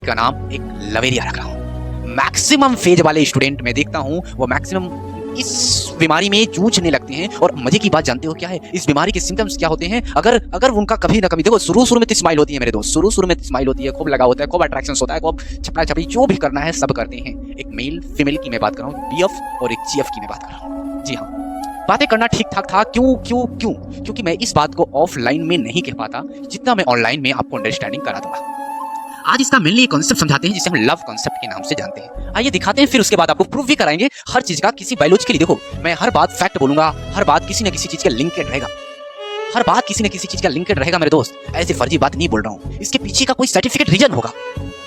का नाम एक लवेरिया रख रहा हूँ। मैक्सिमम फेज वाले स्टूडेंट मैं देखता हूँ वो मैक्सिमम इस बीमारी में जूझने लगते हैं। और मजे की बात जानते हो क्या है, इस बीमारी के सिम्टम्स क्या होते हैं? अगर उनका कभी ना कभी, देखो शुरू में तो स्माइल होती है मेरे दोस्त, शुरू में स्माइल होती है, खूब लगा होता है, खूब अट्रैक्शन होता है, खूब छपड़ा छपड़ी जो भी करना है सब करते हैं। एक मेल फीमेल की मैं बात कर रहा हूँ, बीएफ और एक जीएफ की मैं बात कर रहा हूँ। जी हाँ, बातें करना ठीक ठाक था। क्योंकि मैं इस बात को ऑफलाइन में नहीं कह पाता जितना मैं ऑनलाइन में आपको अंडरस्टैंडिंग करा दूंगा। आज इसका मेनली कॉन्सेप्ट समझाते हैं जिसे हम लव कॉन्सेप्ट के नाम से जानते हैं। आइए दिखाते हैं, फिर उसके बाद आपको प्रूफ भी कराएंगे हर चीज का किसी बायोलॉजिकली। देखो मैं हर बात फैक्ट बोलूंगा, हर बात किसी न किसी चीज का लिंकेड रहेगा, हर बात किसी न किसी चीज का लिंकेड रहेगा मेरे दोस्त। ऐसे फर्जी बात नहीं बोल रहा हूँ, इसके पीछे का कोई सर्टिफिकेट रीजन होगा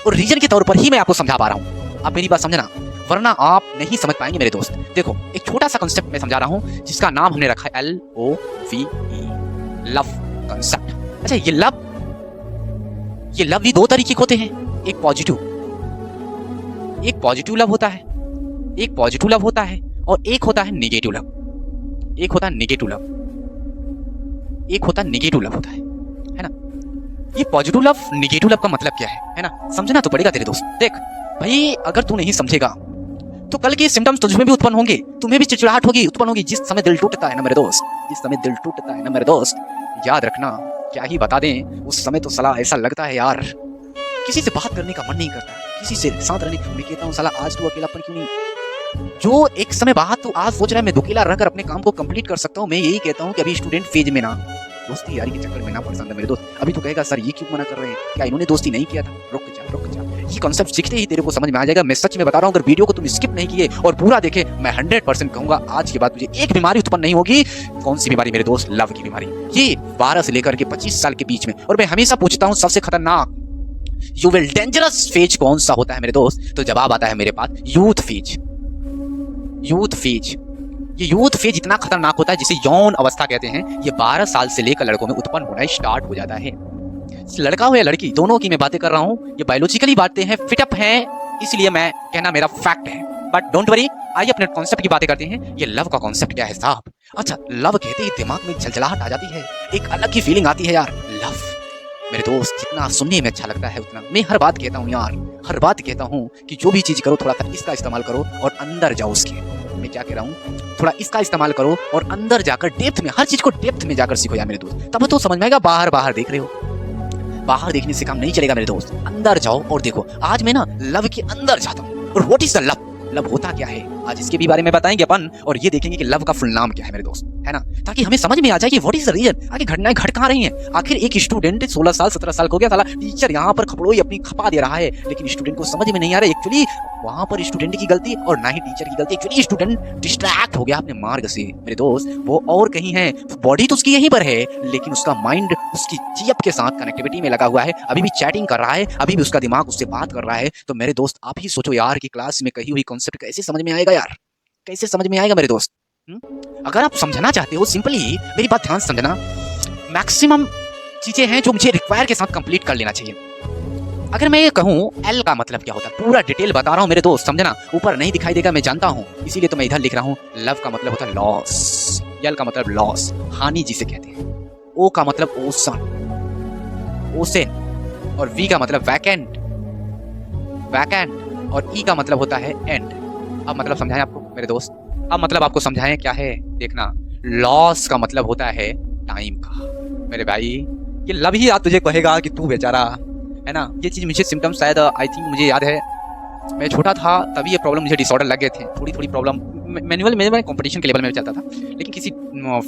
और रीजन के तौर पर ही मैं आपको समझा पा रहा हूँ। आप मेरी बात समझना, वरना आप नहीं समझ पाएंगे मेरे दोस्त। देखो एक छोटा सा कॉन्सेप्ट मैं समझा रहा हूँ जिसका नाम हमने रखा है LOVE, लव कॉन्सेप्ट। अच्छा ये लव भी दो तरीके के होते हैं, एक पॉजिटिव लव होता है, एक पॉजिटिव लव होता है और एक होता है नेगेटिव लव, एक होता है नेगेटिव लव, एक होता है नेगेटिव लव होता है ना। ये पॉजिटिव लव नेगेटिव लव का मतलब क्या है ना, समझना तो पड़ेगा तेरे दोस्त। देख भाई, अगर तू नहीं समझेगा तो कल के सिम्टम्स तुझमें भी उत्पन्न होंगे, तुम्हें भी चिड़चिड़ाहट होगी, उत्पन्न होगी। जिस समय दिल टूटता है ना मेरे दोस्त, जिस समय दिल टूटता है ना मेरे दोस्त, याद रखना क्या ही बता दें, उस समय तो साला ऐसा लगता है यार किसी से बात करने का मन नहीं करता, किसी से साथ रहने का। मैं कहता हूँ साला आज तू अकेलापन क्यों नहीं, जो एक समय बाद तू आज सोच रहा है मैं अकेला रहकर अपने काम को कंप्लीट कर सकता हूँ। मैं यही कहता हूँ कि अभी स्टूडेंट फेज में ना दोस्ती यारी के चक्कर में ना पसंद है मेरे दोस्त। अभी तू कहेगा सर ये क्यों मना कर रहे हैं, क्या इन्होंने दोस्ती नहीं किया था? रुक जा। ये कॉन्सेप्ट सीखते ही तेरे को समझ में आ जाएगा। मैं सच में बता रहा हूँ, अगर वीडियो को तुम स्किप नहीं किए और पूरा देखे, मैं 100% कहूंगा आज के बाद तुझे एक बीमारी उत्पन्न नहीं होगी। कौन सी बीमारी मेरे दोस्त? लव की बीमारी। ये 12 से लेकर के 25 साल के बीच में। और मैं हमेशा पूछता हूँ सबसे खतरनाक यू विल डेंजरस फेज कौन सा होता है मेरे दोस्त, तो जवाब आता है मेरे पास यूथ फेज। ये यूथ फेज इतना खतरनाक होता है जिसे यौन अवस्था कहते हैं। ये 12 साल से लेकर लड़कों में उत्पन्न होना स्टार्ट हो जाता है। लड़का हो या लड़की, दोनों की मैं बातें कर रहा हूँ। ये बायोलॉजिकली बातें हैं, फिटअप हैं, इसलिए मैं कहना मेरा फैक्ट है। बट डोंट वरी, आइए अपने कॉन्सेप्ट की बातें करते हैं। ये लव का कॉन्सेप्ट क्या है साहब? अच्छा, लव कहते ही दिमाग में झलझलाहट आ जाती है, एक अलग की फीलिंग आती है यार। लव मेरे दोस्त जितना सुनने में अच्छा लगता है उतना मैं हर बात कहता हूँ यार, हर बात कहता हूँ कि जो भी चीज करो थोड़ा सा इसका इस्तेमाल करो और अंदर जाओ उसके। मैं क्या कह रहा हूँ, थोड़ा इसका इस्तेमाल करो और अंदर जाकर डेप्थ में, हर चीज को डेप्थ में जाकर सीखो यार मेरे दोस्त। तब तो समझ में आएगा। बाहर देख रहे हो, बाहर देखने से काम नहीं चलेगा मेरे दोस्त, अंदर जाओ और देखो। आज मैं ना लव के अंदर जाता हूँ। और what is the love, love होता क्या है, आज इसके भी बारे में बताएंगे अपन। और ये देखेंगे कि लव का फुल नाम क्या है मेरे दोस्त, है ना, ताकि हमें समझ में आ जाए कि व्हाट इज द रीजन, आगे घटनाएं घट कहाँ रही हैं। आखिर एक स्टूडेंट 16 साल 17 साल हो गया, साला टीचर यहाँ पर खपड़ोई अपनी खपा दे रहा है, लेकिन स्टूडेंट को समझ में नहीं आ रहा एक्चुअली वहां पर स्टूडेंट की गलती और ना ही टीचर की गलती। एक्चुअली स्टूडेंट डिस्ट्रैक्ट हो गया अपने मार्ग से मेरे दोस्त, वो और कहीं है। बॉडी तो उसकी यहीं पर है, लेकिन उसका माइंड उसकी जीएफ के साथ कनेक्टिविटी में लगा हुआ है, अभी भी चैटिंग कर रहा है, अभी भी उसका दिमाग उससे बात कर रहा है। तो मेरे दोस्त आप ही सोचो यार कि क्लास में कही हुई कॉन्सेप्ट कैसे समझ में आएगा यार, कैसे समझ में आएगा मेरे दोस्त। अगर आप समझना चाहते हो, सिंपली मेरी बात ध्यान समझना, मैक्सिमम चीजें हैं जो मुझे रिक्वायर के साथ कंप्लीट कर लेना चाहिए। अगर मैं ये कहूँ एल का मतलब क्या होता है, पूरा डिटेल बता रहा हूँ मेरे दोस्त, समझना। ऊपर नहीं दिखाई देगा मैं जानता हूँ, इसीलिए तो मैं इधर लिख रहा हूँ। लव का मतलब होता है लॉस, एल का मतलब लॉस, हानि जिसे कहते हैं। ओ का मतलब ओसन और वी का मतलब वैकेंट और ई का मतलब होता है एंड। अब मतलब समझाएं आपको मेरे दोस्त, अब मतलब आपको समझाएं क्या है, देखना। लॉस का मतलब होता है टाइम का मेरे भाई। ये लव ही याद तुझे कहेगा कि तू बेचारा, है ना। ये चीज मुझे सिम्टम्स शायद आई थिंक मुझे याद है, मैं छोटा था तभी ये प्रॉब्लम मुझे डिसऑर्डर लग गए थे, थोड़ी प्रॉब्लम। मैनुअल में कंपटीशन के लेवल में चलता था, लेकिन किसी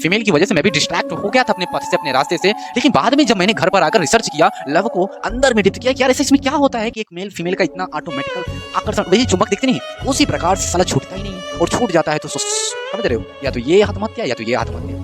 फीमेल की वजह से मैं भी डिस्ट्रैक्ट हो गया था अपने पथ से, अपने रास्ते से। लेकिन बाद में जब मैंने घर पर आकर रिसर्च किया, लव को अंदर में डिप्थ किया कि यार ऐसे इसमें क्या होता है कि एक मेल फीमेल का इतना ऑटोमेटिकल आकर्षण, वही चुंबक दिखते नहीं, उसी प्रकार से साला छूटता ही नहीं, और छूट जाता है तो समझ रहे हो, या तो ये हाथ मत या तो ये हाथ मत।